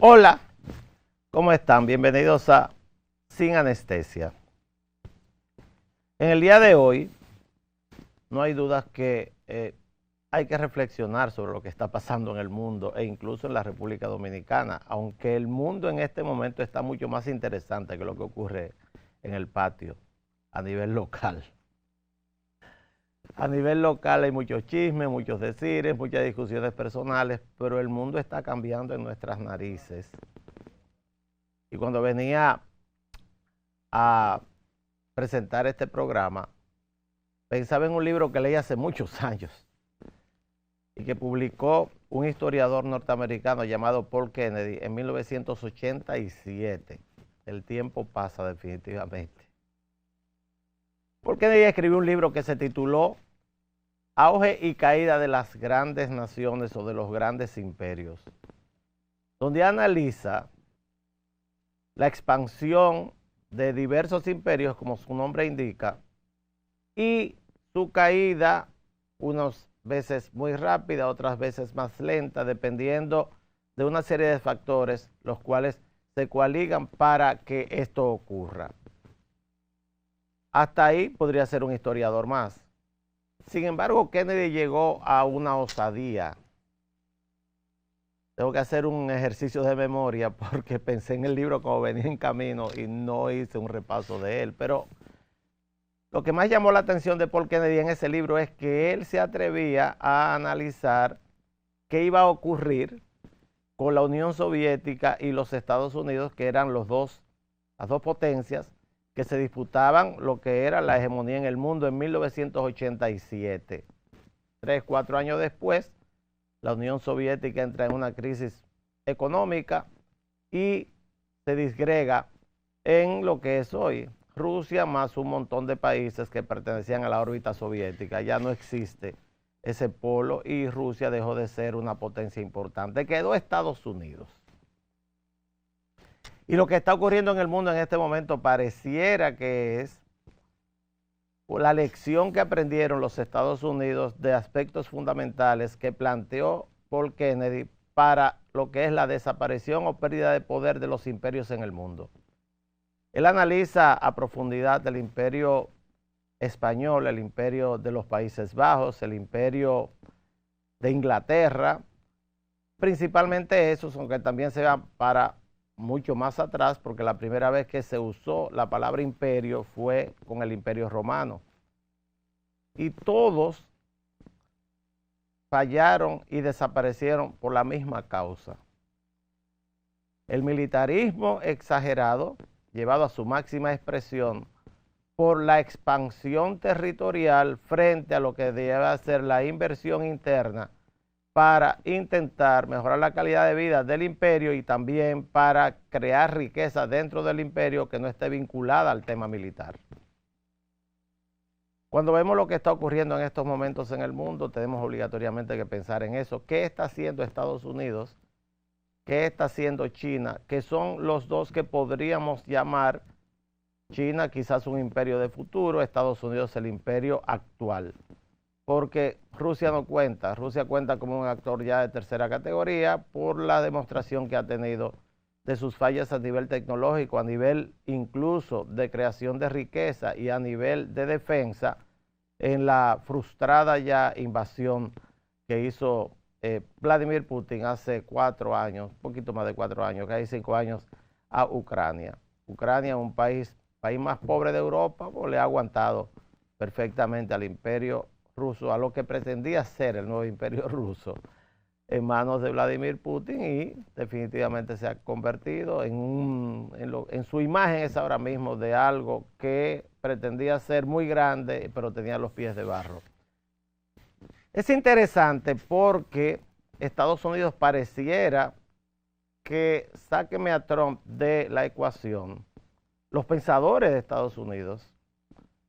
Hola, ¿cómo están? Bienvenidos a Sin Anestesia. En el día de hoy, no hay dudas que hay que reflexionar sobre lo que está pasando en el mundo e incluso en la República Dominicana, aunque el mundo en este momento está mucho más interesante que lo que ocurre en el patio a nivel local. A nivel local hay muchos chismes, muchos decires, muchas discusiones personales, pero el mundo está cambiando en nuestras narices. Y cuando venía a presentar este programa, pensaba en un libro que leí hace muchos años y que publicó un historiador norteamericano llamado Paul Kennedy en 1987. El tiempo pasa definitivamente. Paul Kennedy escribió un libro que se tituló Auge y caída de las grandes naciones o de los grandes imperios, donde analiza la expansión de diversos imperios, como su nombre indica, y su caída, unas veces muy rápida, otras veces más lenta, dependiendo de una serie de factores, los cuales se coaligan para que esto ocurra. Hasta ahí podría ser un historiador más. Sin embargo, Kennedy llegó a una osadía. Tengo que hacer un ejercicio de memoria porque pensé en el libro como venía en camino y no hice un repaso de él. Pero lo que más llamó la atención de Paul Kennedy en ese libro es que él se atrevía a analizar qué iba a ocurrir con la Unión Soviética y los Estados Unidos, que eran las dos potencias que se disputaban lo que era la hegemonía en el mundo en 1987. 3-4 años después, la Unión Soviética entra en una crisis económica y se disgrega en lo que es hoy Rusia, más un montón de países que pertenecían a la órbita soviética. Ya no existe ese polo y Rusia dejó de ser una potencia importante. Quedó Estados Unidos. Y lo que está ocurriendo en el mundo en este momento pareciera que es la lección que aprendieron los Estados Unidos de aspectos fundamentales que planteó Paul Kennedy para lo que es la desaparición o pérdida de poder de los imperios en el mundo. Él analiza a profundidad el imperio español, el imperio de los Países Bajos, el imperio de Inglaterra, principalmente esos, aunque también se va para mucho más atrás, porque la primera vez que se usó la palabra imperio fue con el Imperio Romano. Y todos fallaron y desaparecieron por la misma causa. El militarismo exagerado, llevado a su máxima expresión, por la expansión territorial frente a lo que debe ser la inversión interna para intentar mejorar la calidad de vida del imperio y también para crear riqueza dentro del imperio que no esté vinculada al tema militar. Cuando vemos lo que está ocurriendo en estos momentos en el mundo, tenemos obligatoriamente que pensar en eso. ¿Qué está haciendo Estados Unidos? ¿Qué está haciendo China? Que son los dos que podríamos llamar, China quizás un imperio de futuro, Estados Unidos el imperio actual. Porque Rusia no cuenta. Rusia cuenta como un actor ya de tercera categoría por la demostración que ha tenido de sus fallas a nivel tecnológico, a nivel incluso de creación de riqueza y a nivel de defensa en la frustrada ya invasión que hizo Vladimir Putin hace 4 años, un poquito más de 4 años, casi 5 años, a Ucrania. Ucrania, un país más pobre de Europa, pues le ha aguantado perfectamente al imperio ruso, a lo que pretendía ser el nuevo imperio ruso, en manos de Vladimir Putin, y definitivamente se ha convertido en su imagen es ahora mismo de algo que pretendía ser muy grande, pero tenía los pies de barro. Es interesante porque Estados Unidos pareciera que, sáqueme a Trump de la ecuación, los pensadores de Estados Unidos,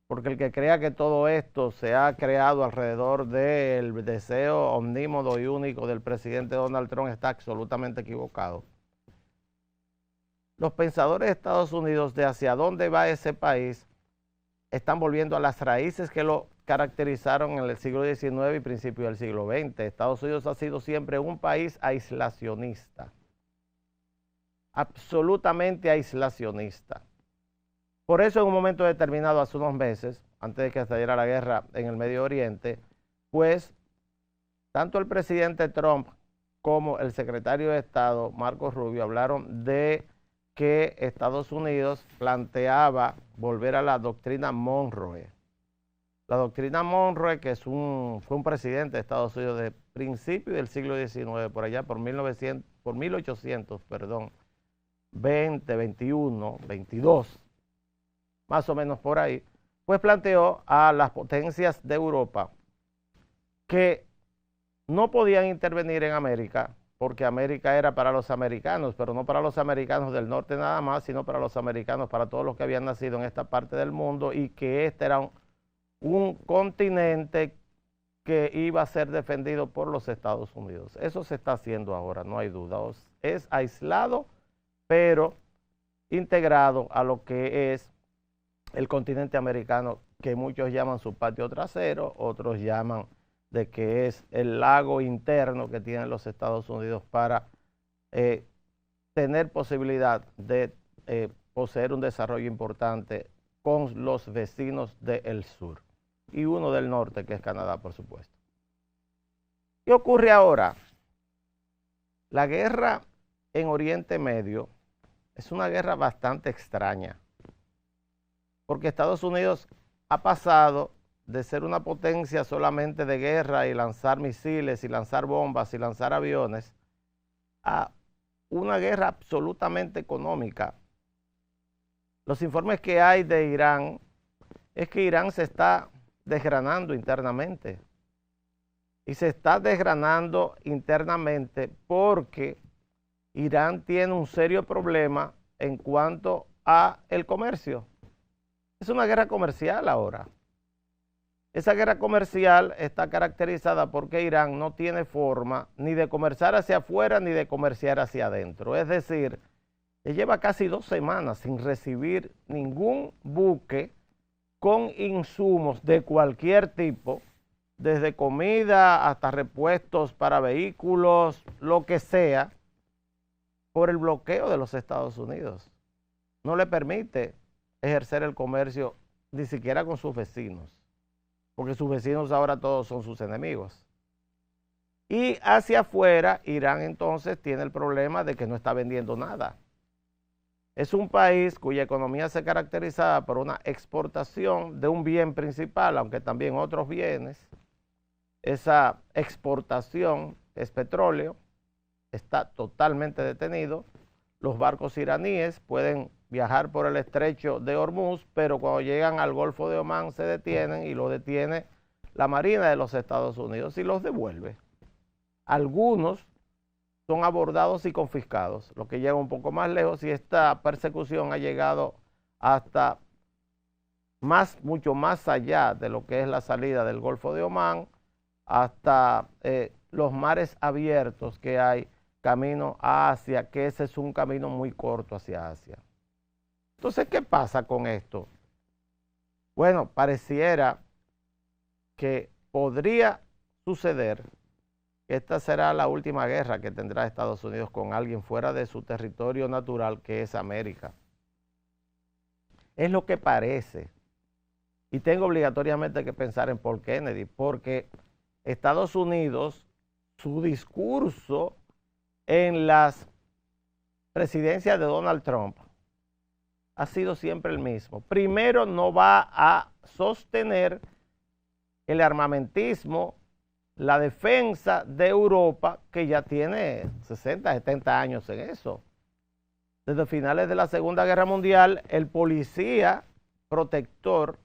porque el que crea que todo esto se ha creado alrededor del deseo omnímodo y único del presidente Donald Trump está absolutamente equivocado. Los pensadores de Estados Unidos de hacia dónde va ese país están volviendo a las raíces que lo caracterizaron en el siglo XIX y principios del siglo XX. Estados Unidos ha sido siempre un país aislacionista. absolutamente aislacionista. Por eso en un momento determinado, hace unos meses, antes de que estallara la guerra en el Medio Oriente, pues tanto el presidente Trump como el secretario de Estado, Marco Rubio, hablaron de que Estados Unidos planteaba volver a la doctrina Monroe. La doctrina Monroe, que fue un presidente de Estados Unidos de principios del siglo XIX, por allá por 1800, 20, 21, 22, más o menos por ahí, pues planteó a las potencias de Europa que no podían intervenir en América, porque América era para los americanos, pero no para los americanos del norte nada más, sino para los americanos, para todos los que habían nacido en esta parte del mundo, y que este era un continente que iba a ser defendido por los Estados Unidos. Eso se está haciendo ahora, no hay duda. Es aislado, pero integrado a lo que es el continente americano, que muchos llaman su patio trasero, otros llaman de que es el lago interno que tienen los Estados Unidos para tener posibilidad de poseer un desarrollo importante con los vecinos del sur y uno del norte, que es Canadá, por supuesto. ¿Qué ocurre ahora? La guerra en Oriente Medio es una guerra bastante extraña, porque Estados Unidos ha pasado de ser una potencia solamente de guerra y lanzar misiles y lanzar bombas y lanzar aviones a una guerra absolutamente económica. Los informes que hay de Irán es que Irán se está desgranando internamente. Y se está desgranando internamente porque Irán tiene un serio problema en cuanto a el comercio. Es una guerra comercial ahora. Esa guerra comercial está caracterizada porque Irán no tiene forma ni de comerciar hacia afuera ni de comerciar hacia adentro. Es decir, lleva casi 2 semanas sin recibir ningún buque con insumos de cualquier tipo, desde comida hasta repuestos para vehículos, lo que sea, por el bloqueo de los Estados Unidos. No le permite ejercer el comercio ni siquiera con sus vecinos, porque sus vecinos ahora todos son sus enemigos. Y hacia afuera, Irán entonces tiene el problema de que no está vendiendo nada. Es un país cuya economía se caracteriza por una exportación de un bien principal, aunque también otros bienes. Esa exportación es petróleo, está totalmente detenido. Los barcos iraníes pueden viajar por el estrecho de Hormuz, pero cuando llegan al Golfo de Omán se detienen y lo detiene la Marina de los Estados Unidos y los devuelve. Algunos son abordados y confiscados, lo que llega un poco más lejos, y esta persecución ha llegado hasta mucho más allá de lo que es la salida del Golfo de Omán, hasta los mares abiertos que hay camino a Asia, que ese es un camino muy corto hacia Asia. Entonces, ¿qué pasa con esto? Bueno, pareciera que podría suceder que esta será la última guerra que tendrá Estados Unidos con alguien fuera de su territorio natural, que es América. Es lo que parece. Y tengo obligatoriamente que pensar en Paul Kennedy, porque Estados Unidos, su discurso en las presidencias de Donald Trump ha sido siempre el mismo. Primero, no va a sostener el armamentismo, la defensa de Europa, que ya tiene 60, 70 años en eso. Desde finales de la Segunda Guerra Mundial, el policía protector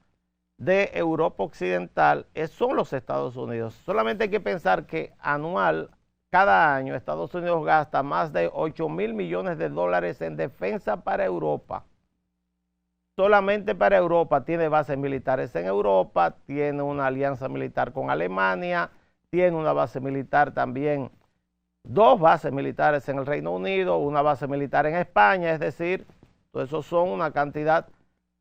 de Europa Occidental son los Estados Unidos. Solamente hay que pensar que cada año, Estados Unidos gasta más de 8.000 millones de dólares en defensa para Europa. Solamente para Europa. Tiene bases militares en Europa, tiene una alianza militar con Alemania, tiene una base militar también, 2 bases militares en el Reino Unido, una base militar en España, es decir, todo eso son una cantidad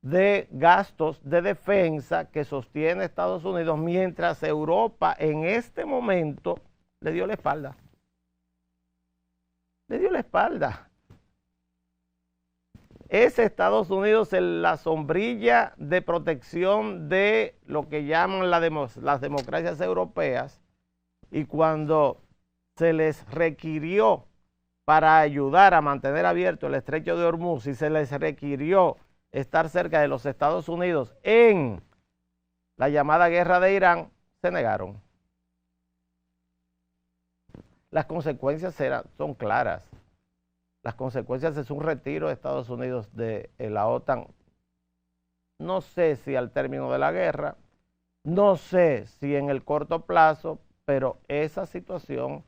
de gastos de defensa que sostiene Estados Unidos, mientras Europa en este momento le dio la espalda. Le dio la espalda. es Estados Unidos en la sombrilla de protección de lo que llaman las democracias europeas, y cuando se les requirió para ayudar a mantener abierto el estrecho de Hormuz y se les requirió estar cerca de los Estados Unidos en la llamada guerra de Irán, se negaron. Las consecuencias son claras. Las consecuencias es un retiro de Estados Unidos de la OTAN. No sé si al término de la guerra, no sé si en el corto plazo, pero esa situación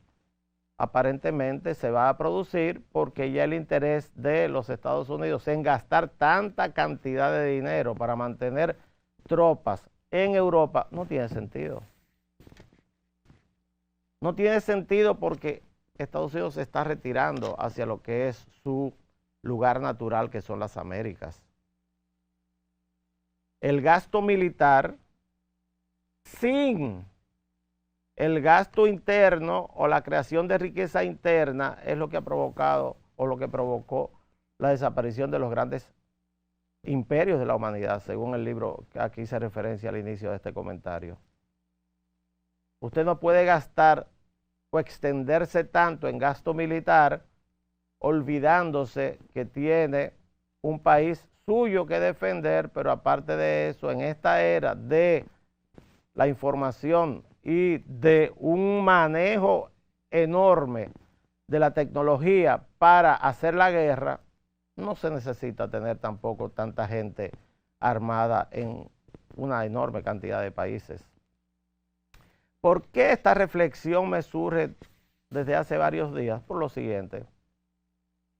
aparentemente se va a producir porque ya el interés de los Estados Unidos en gastar tanta cantidad de dinero para mantener tropas en Europa no tiene sentido. No tiene sentido porque Estados Unidos se está retirando hacia lo que es su lugar natural, que son las Américas. El gasto militar sin el gasto interno o la creación de riqueza interna es lo que ha provocado o lo que provocó la desaparición de los grandes imperios de la humanidad, según el libro que aquí se referencia al inicio de este comentario. Usted no puede gastar o extenderse tanto en gasto militar olvidándose que tiene un país suyo que defender, pero aparte de eso, en esta era de la información y de un manejo enorme de la tecnología para hacer la guerra, no se necesita tener tampoco tanta gente armada en una enorme cantidad de países. ¿Por qué esta reflexión me surge desde hace varios días? Por lo siguiente,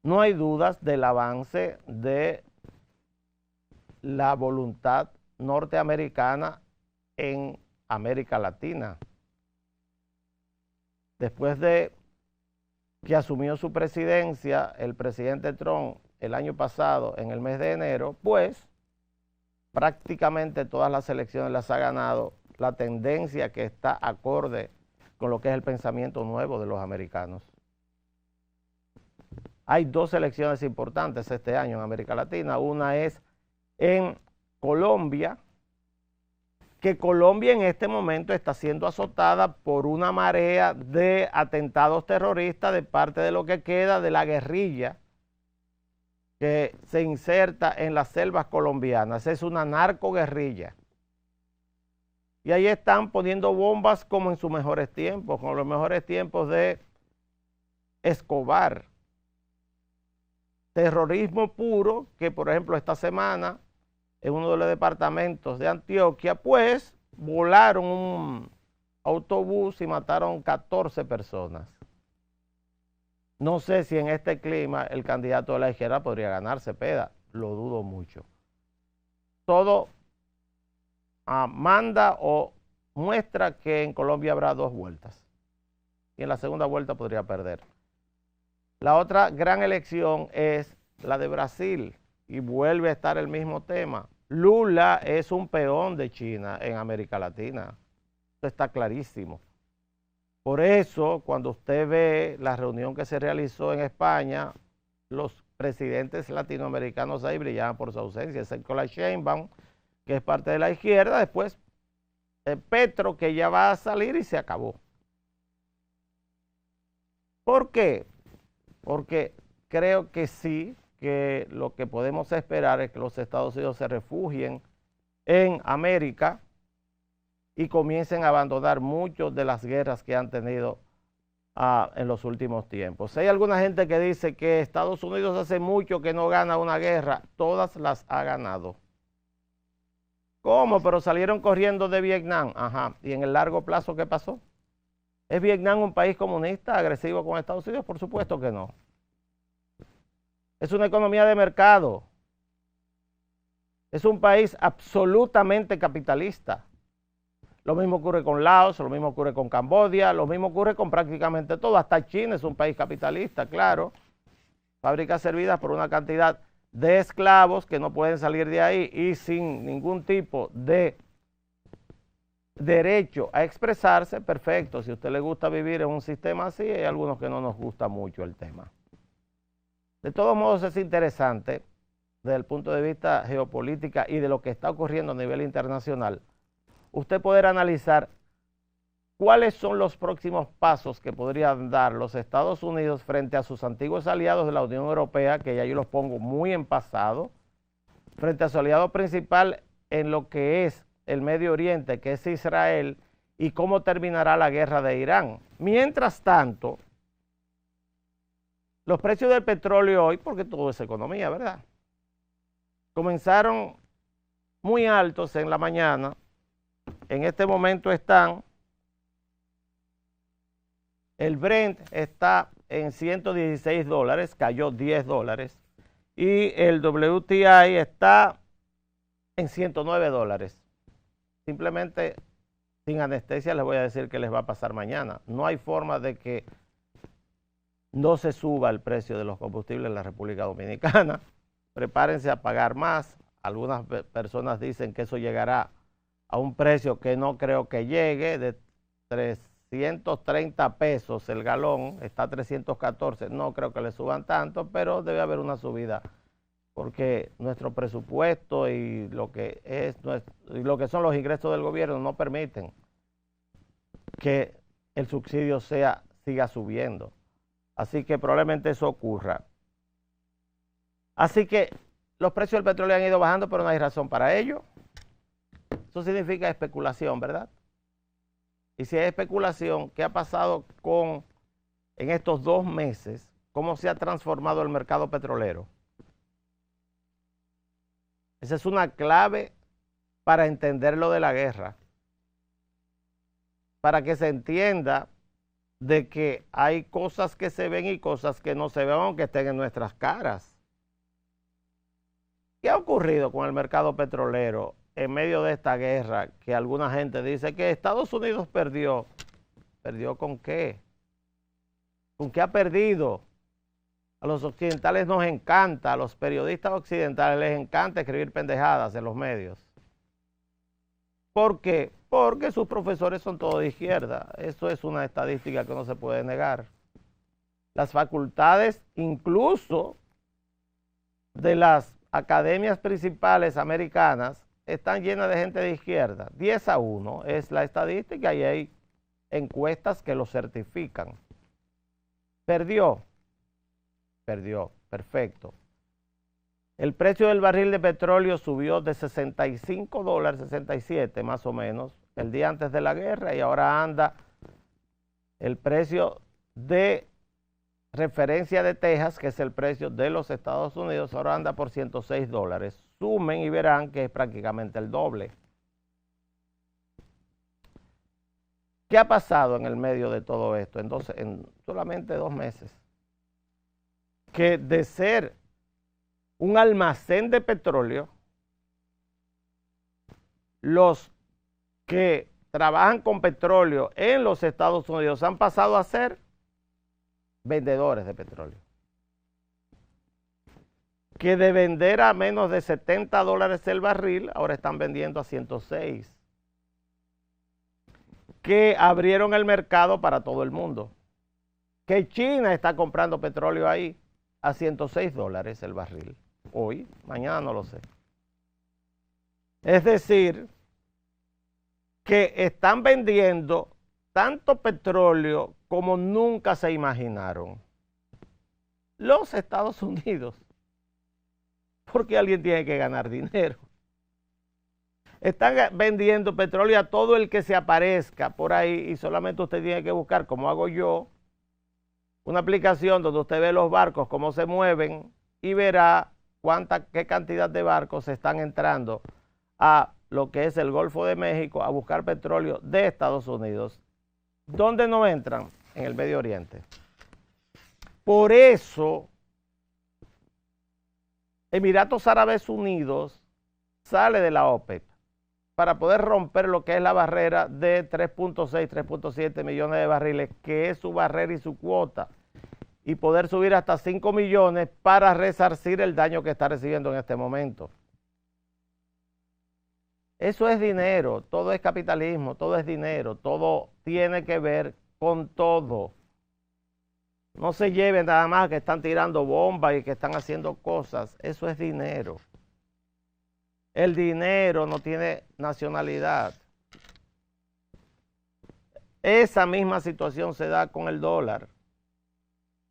no hay dudas del avance de la voluntad norteamericana en América Latina. Después de que asumió su presidencia el presidente Trump el año pasado, en el mes de enero, pues prácticamente todas las elecciones las ha ganado la tendencia que está acorde con lo que es el pensamiento nuevo de los americanos. Hay dos elecciones importantes este año en América Latina. Una es en Colombia, que Colombia en este momento está siendo azotada por una marea de atentados terroristas de parte de lo que queda de la guerrilla que se inserta en las selvas colombianas. Es una narcoguerrilla. Y ahí están poniendo bombas como en sus mejores tiempos, como los mejores tiempos de Escobar. Terrorismo puro que, por ejemplo, esta semana en uno de los departamentos de Antioquia, pues volaron un autobús y mataron 14 personas. No sé si en este clima el candidato de la izquierda podría ganar Cepeda, lo dudo mucho. Todo manda o muestra que en Colombia habrá dos vueltas y en la segunda vuelta podría perder. La otra gran elección es la de Brasil y vuelve a estar el mismo tema. Lula es un peón de China en América Latina. Esto está clarísimo. Por eso, cuando usted ve la reunión que se realizó en España, los presidentes latinoamericanos ahí brillaban por su ausencia, excepto la Sheinbaum, que es parte de la izquierda, después Petro, que ya va a salir y se acabó. ¿Por qué? Porque creo que sí, que lo que podemos esperar es que los Estados Unidos se refugien en América y comiencen a abandonar muchas de las guerras que han tenido en los últimos tiempos. Hay alguna gente que dice que Estados Unidos hace mucho que no gana una guerra, todas las ha ganado. ¿Cómo? Pero salieron corriendo de Vietnam. Ajá. ¿Y en el largo plazo qué pasó? ¿Es Vietnam un país comunista agresivo con Estados Unidos? Por supuesto que no. Es una economía de mercado. Es un país absolutamente capitalista. Lo mismo ocurre con Laos, lo mismo ocurre con Camboya, lo mismo ocurre con prácticamente todo. Hasta China es un país capitalista, claro. Fábricas servidas por una cantidad de esclavos que no pueden salir de ahí y sin ningún tipo de derecho a expresarse, perfecto. Si a usted le gusta vivir en un sistema así, hay algunos que no nos gusta mucho el tema. De todos modos es interesante desde el punto de vista geopolítica y de lo que está ocurriendo a nivel internacional, usted poder analizar cuáles son los próximos pasos que podrían dar los Estados Unidos frente a sus antiguos aliados de la Unión Europea, que ya yo los pongo muy en pasado, frente a su aliado principal en lo que es el Medio Oriente, que es Israel, y cómo terminará la guerra de Irán. Mientras tanto, los precios del petróleo hoy, porque todo es economía, ¿verdad?, comenzaron muy altos en la mañana. En este momento están, el Brent está en $116, cayó $10, y el WTI está en $109. Simplemente, sin anestesia, les voy a decir qué les va a pasar mañana. No hay forma de que no se suba el precio de los combustibles en la República Dominicana. Prepárense a pagar más. Algunas personas dicen que eso llegará a un precio que no creo que llegue, de 330 pesos el galón, está a 314, no creo que le suban tanto, pero debe haber una subida, porque nuestro presupuesto y lo que son los ingresos del gobierno no permiten que el subsidio siga subiendo. Así que probablemente eso ocurra. Así que los precios del petróleo han ido bajando, pero no hay razón para ello. Eso significa especulación, ¿verdad? Y si hay especulación, ¿qué ha pasado en estos 2 meses? ¿Cómo se ha transformado el mercado petrolero? Esa es una clave para entender lo de la guerra. Para que se entienda de que hay cosas que se ven y cosas que no se ven, aunque estén en nuestras caras. ¿Qué ha ocurrido con el mercado petrolero en medio de esta guerra? Que alguna gente dice que Estados Unidos perdió. ¿Perdió con qué? ¿Con qué ha perdido? A los occidentales nos encanta, a los periodistas occidentales les encanta escribir pendejadas en los medios. ¿Por qué? Porque sus profesores son todos de izquierda. Eso es una estadística que no se puede negar. Las facultades, incluso de las academias principales americanas, están llenas de gente de izquierda. 10-1 es la estadística y hay encuestas que lo certifican. ¿Perdió? Perdió, perfecto. El precio del barril de petróleo subió de $65, 67 más o menos, el día antes de la guerra, y ahora anda el precio de referencia de Texas, que es el precio de los Estados Unidos, ahora anda por $106. Sumen y verán que es prácticamente el doble. ¿Qué ha pasado en el medio de todo esto? Entonces, en solamente 2 meses, que de ser un almacén de petróleo, los que trabajan con petróleo en los Estados Unidos han pasado a ser vendedores de petróleo. Que de vender a menos de $70 el barril, ahora están vendiendo a 106. Que abrieron el mercado para todo el mundo. Que China está comprando petróleo ahí a $106 el barril. Hoy, mañana no lo sé. Es decir, que están vendiendo tanto petróleo como nunca se imaginaron. Los Estados Unidos. Porque alguien tiene que ganar dinero. Están vendiendo petróleo a todo el que se aparezca por ahí, y solamente usted tiene que buscar, como hago yo, una aplicación donde usted ve los barcos, cómo se mueven, y verá qué cantidad de barcos están entrando a lo que es el Golfo de México a buscar petróleo de Estados Unidos. ¿Dónde no entran? En el Medio Oriente. Por eso, Emiratos Árabes Unidos sale de la OPEP para poder romper lo que es la barrera de 3.6, 3.7 millones de barriles, que es su barrera y su cuota, y poder subir hasta 5 millones para resarcir el daño que está recibiendo en este momento. Eso es dinero, todo es capitalismo, todo es dinero, todo tiene que ver con todo. No se lleven nada más que están tirando bombas y que están haciendo cosas. Eso es dinero. El dinero no tiene nacionalidad. Esa misma situación se da con el dólar.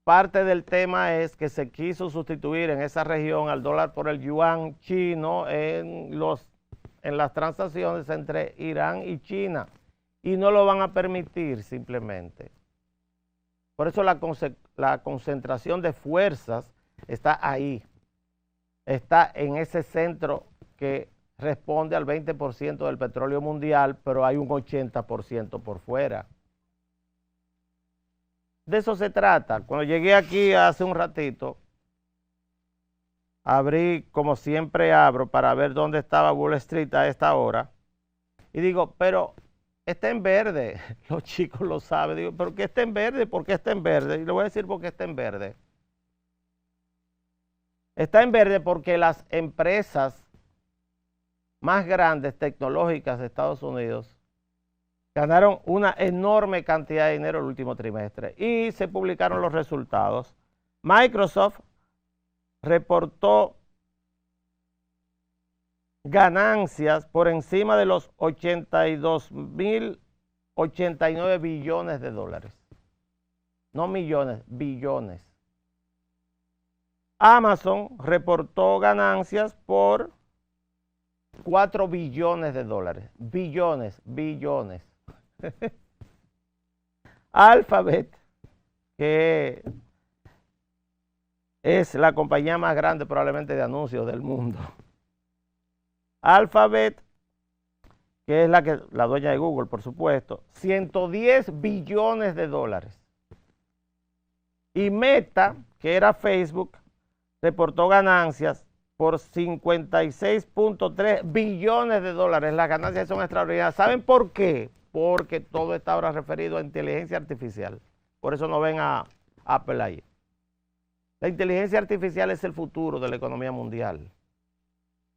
Parte del tema es que se quiso sustituir en esa región al dólar por el yuan chino en las transacciones entre Irán y China. Y no lo van a permitir simplemente. Por eso la concentración de fuerzas está ahí. Está en ese centro que responde al 20% del petróleo mundial, pero hay un 80% por fuera. De eso se trata. Cuando llegué aquí hace un ratito, abrí como siempre abro para ver dónde estaba Wall Street a esta hora. Y digo, pero está en verde. Los chicos lo saben. Digo, ¿pero qué está en verde? ¿Por qué está en verde? Y le voy a decir por qué está en verde. Está en verde porque las empresas más grandes tecnológicas de Estados Unidos ganaron una enorme cantidad de dinero el último trimestre y se publicaron los resultados. Microsoft reportó ganancias por encima de los 82.089 billones de dólares. No millones, billones. Amazon reportó ganancias por 4 billones de dólares. Billones. Alphabet, que es la compañía más grande probablemente de anuncios del mundo. Alphabet, que es la dueña de Google, por supuesto, 110 billones de dólares. Y Meta, que era Facebook, reportó ganancias por 56.3 billones de dólares. Las ganancias son extraordinarias. ¿Saben por qué? Porque todo está ahora referido a inteligencia artificial. Por eso no ven a Apple ahí. La inteligencia artificial es el futuro de la economía mundial.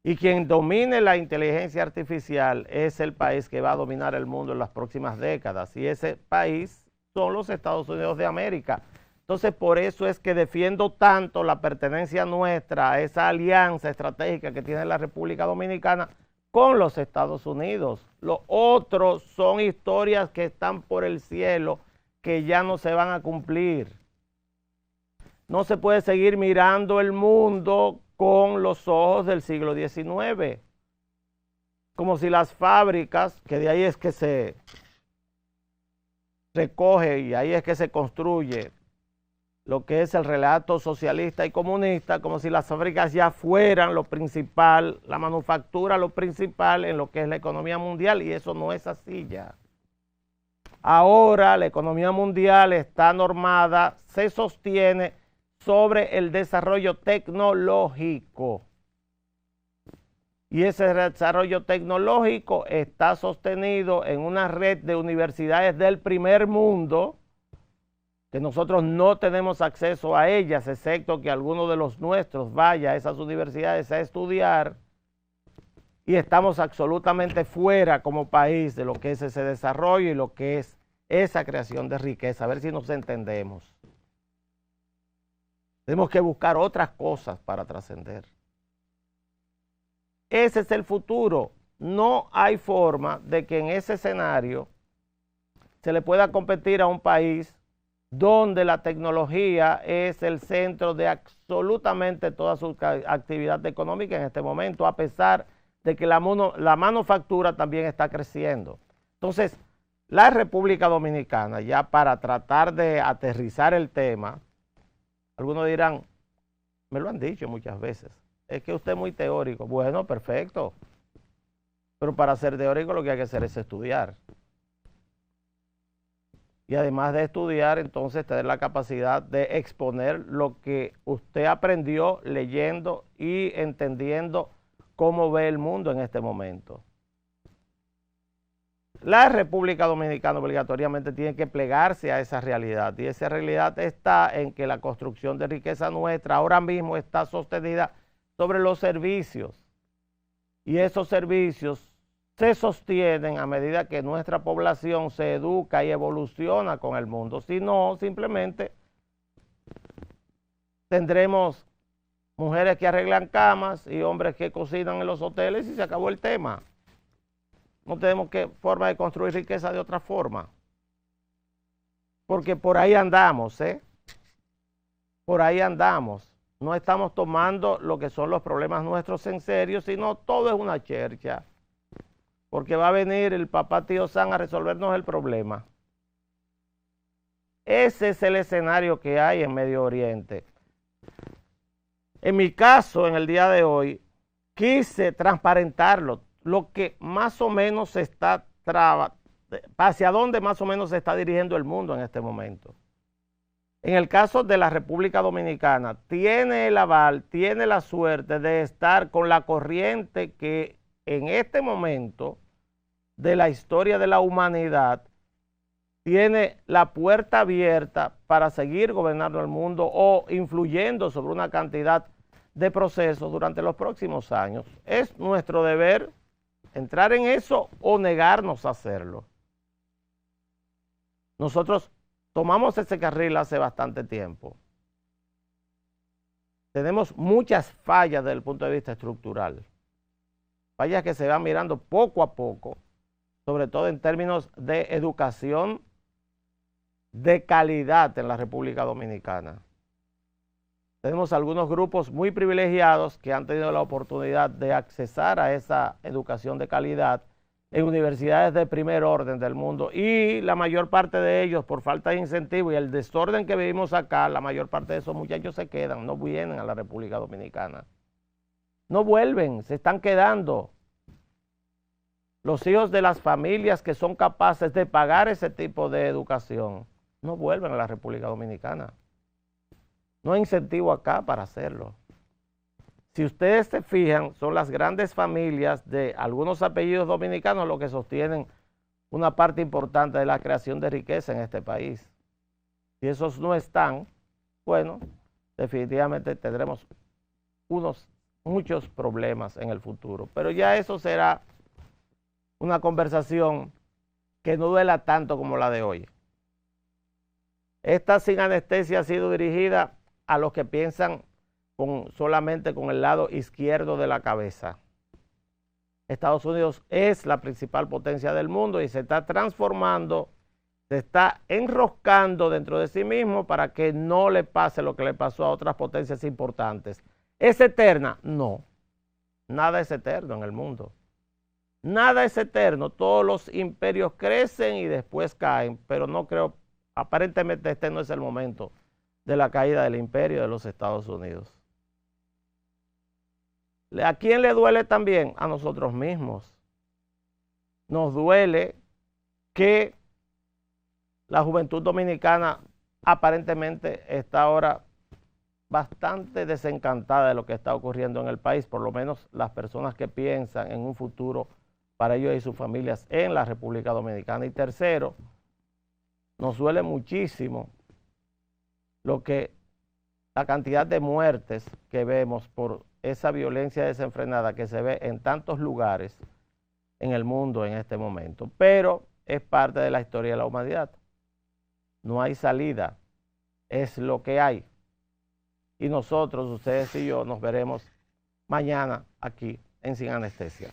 Y quien domine la inteligencia artificial es el país que va a dominar el mundo en las próximas décadas. Y ese país son los Estados Unidos de América. Entonces, por eso es que defiendo tanto la pertenencia nuestra a esa alianza estratégica que tiene la República Dominicana con los Estados Unidos. Los otros son historias que están por el cielo, que ya no se van a cumplir. No se puede seguir mirando el mundo con los ojos del siglo XIX. Como si las fábricas, que de ahí es que se recoge y ahí es que se construye lo que es el relato socialista y comunista, como si las fábricas ya fueran lo principal, la manufactura lo principal en lo que es la economía mundial, y eso no es así ya. Ahora la economía mundial está normada, se sostiene sobre el desarrollo tecnológico. Y ese desarrollo tecnológico está sostenido en una red de universidades del primer mundo, que nosotros no tenemos acceso a ellas, excepto que alguno de los nuestros vaya a esas universidades a estudiar, y estamos absolutamente fuera como país de lo que es ese desarrollo y lo que es esa creación de riqueza. A ver si nos entendemos. Tenemos que buscar otras cosas para trascender. Ese es el futuro. No hay forma de que en ese escenario se le pueda competir a un país donde la tecnología es el centro de absolutamente toda su actividad económica en este momento, a pesar de que la manufactura también está creciendo. Entonces, la República Dominicana, ya para tratar de aterrizar el tema, algunos dirán, me lo han dicho muchas veces, es que usted es muy teórico. Bueno, perfecto, pero para ser teórico lo que hay que hacer es estudiar. Y además de estudiar, entonces tener la capacidad de exponer lo que usted aprendió leyendo y entendiendo cómo ve el mundo en este momento. La República Dominicana obligatoriamente tiene que plegarse a esa realidad, y esa realidad está en que la construcción de riqueza nuestra ahora mismo está sostenida sobre los servicios, y esos servicios se sostienen a medida que nuestra población se educa y evoluciona con el mundo. Si no, simplemente tendremos mujeres que arreglan camas y hombres que cocinan en los hoteles y se acabó el tema. No tenemos forma de construir riqueza de otra forma. Porque por ahí andamos, Por ahí andamos. No estamos tomando lo que son los problemas nuestros en serio, sino todo es una chercha. Porque va a venir el papá tío San a resolvernos el problema. Ese es el escenario que hay en Medio Oriente. En mi caso, en el día de hoy, quise transparentarlo, lo que más o menos se está hacia dónde más o menos se está dirigiendo el mundo en este momento. En el caso de la República Dominicana, tiene el aval, tiene la suerte de estar con la corriente que en este momento de la historia de la humanidad tiene la puerta abierta para seguir gobernando el mundo o influyendo sobre una cantidad de procesos durante los próximos años. Es nuestro deber entrar en eso o negarnos a hacerlo. Nosotros tomamos ese carril hace bastante tiempo. Tenemos muchas fallas desde el punto de vista estructural. Fallas que se van mirando poco a poco, sobre todo en términos de educación de calidad en la República Dominicana. Tenemos algunos grupos muy privilegiados que han tenido la oportunidad de accesar a esa educación de calidad en universidades de primer orden del mundo, y la mayor parte de ellos, por falta de incentivo y el desorden que vivimos acá, la mayor parte de esos muchachos se quedan, no vienen a la República Dominicana. No vuelven, se están quedando. Los hijos de las familias que son capaces de pagar ese tipo de educación no vuelven a la República Dominicana. No hay incentivo acá para hacerlo. Si ustedes se fijan, son las grandes familias de algunos apellidos dominicanos los que sostienen una parte importante de la creación de riqueza en este país. Si esos no están, bueno, definitivamente tendremos muchos problemas en el futuro. Pero ya eso será una conversación que no duela tanto como la de hoy. Esta Sin Anestesia ha sido dirigida a los que piensan solamente con el lado izquierdo de la cabeza. Estados Unidos es la principal potencia del mundo y se está transformando, se está enroscando dentro de sí mismo para que no le pase lo que le pasó a otras potencias importantes. ¿Es eterna? No. Nada es eterno en el mundo. Nada es eterno. Todos los imperios crecen y después caen, pero no creo, aparentemente este no es el momento de la caída del imperio de los Estados Unidos. ¿A quién le duele también? A nosotros mismos. Nos duele que la juventud dominicana aparentemente está ahora bastante desencantada de lo que está ocurriendo en el país, por lo menos las personas que piensan en un futuro para ellos y sus familias en la República Dominicana. Y tercero, nos duele muchísimo la cantidad de muertes que vemos por esa violencia desenfrenada que se ve en tantos lugares en el mundo en este momento. Pero es parte de la historia de la humanidad. No hay salida, es lo que hay. Y nosotros, ustedes y yo, nos veremos mañana aquí en Sin Anestesia.